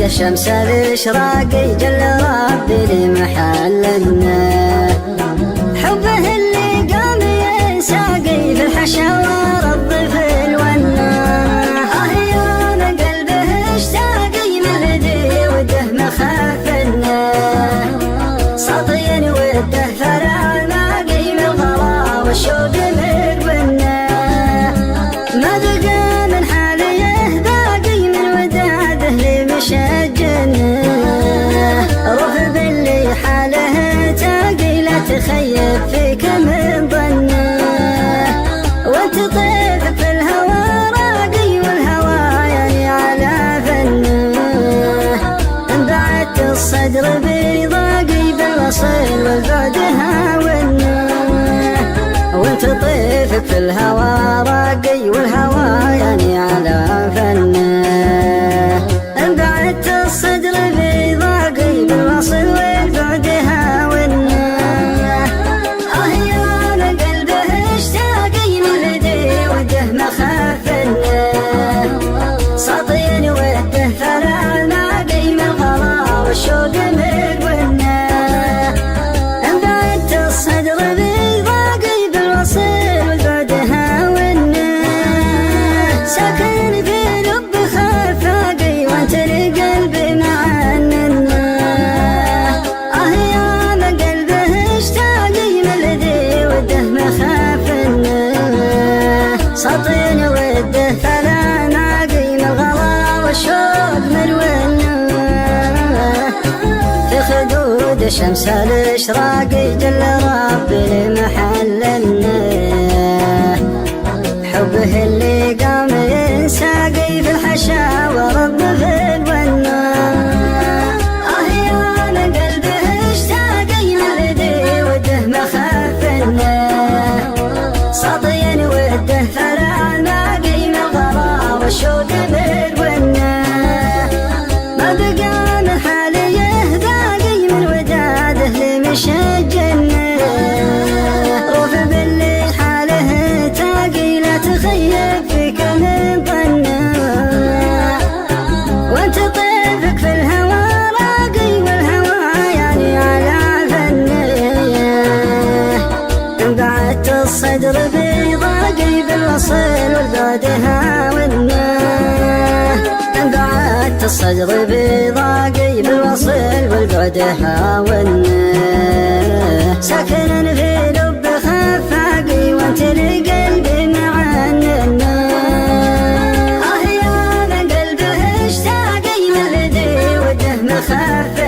شمس الإشراق جل ربي لمحلنا، حبه اللي قام ينساقي في الحشا ورد في الونا، يا من قلبه اشتاقي من ذي وده مخافنا، سطي وده فرع ماقي من الغلا والشوق مدونا، ما بقى من حاليه باقي من وداده لمشجنا، روح باللي حاله تاقي لا تخيب فيك من ظنه، وانت طيفك في الهوى راقي والهوى يعني على فنه، انبعدت الصدر بضاقي بالوصل والبعد هاونا، وانت طيفك في الهوى راقي والهوى يعني على فنه، انبعدت الصدر بضاقي بالوصل والبعد هاونا، يا من قلبه اشتاقي من ذي وده مخافنا، سطي وده فرع ماقي من الغلا والشوق مدونا، انبعدت الصدر بضاقي بالوصل والبعد هاونا، ساكن في لب خفاقي وانت لقلبي معننا، يا من قلبه اشتاقي من ذي وده مخافنا، سطي وده فلا ماقي من الغلا والشوق مدونا، في خدود شمس الإشراق جل ربي لمحلنا، حبه اللي قام ينساقي في الحشا ورد في الونا، يا من قلبه اشتاقي من ذي وده مخافنا، سطي وده فرع ماقي من الغلا والشوق مدونا، ما بقى من حاليه باقي من وداده لمشجنا، روح باللي حاله تاقي لا تخيب فيك من ظنه، وانت طيفك في الهوى راقي والهوى يعني على فنه، انبعدت الصدر بضاقي بالوصل والبعد هاونا، انبعدت الصدر بضاقي بالوصل والبعد هاونا، ساكن في لب خفاقي وانت لقلبي معننا، يا من قلبه اشتاقي من ذي وده مخاف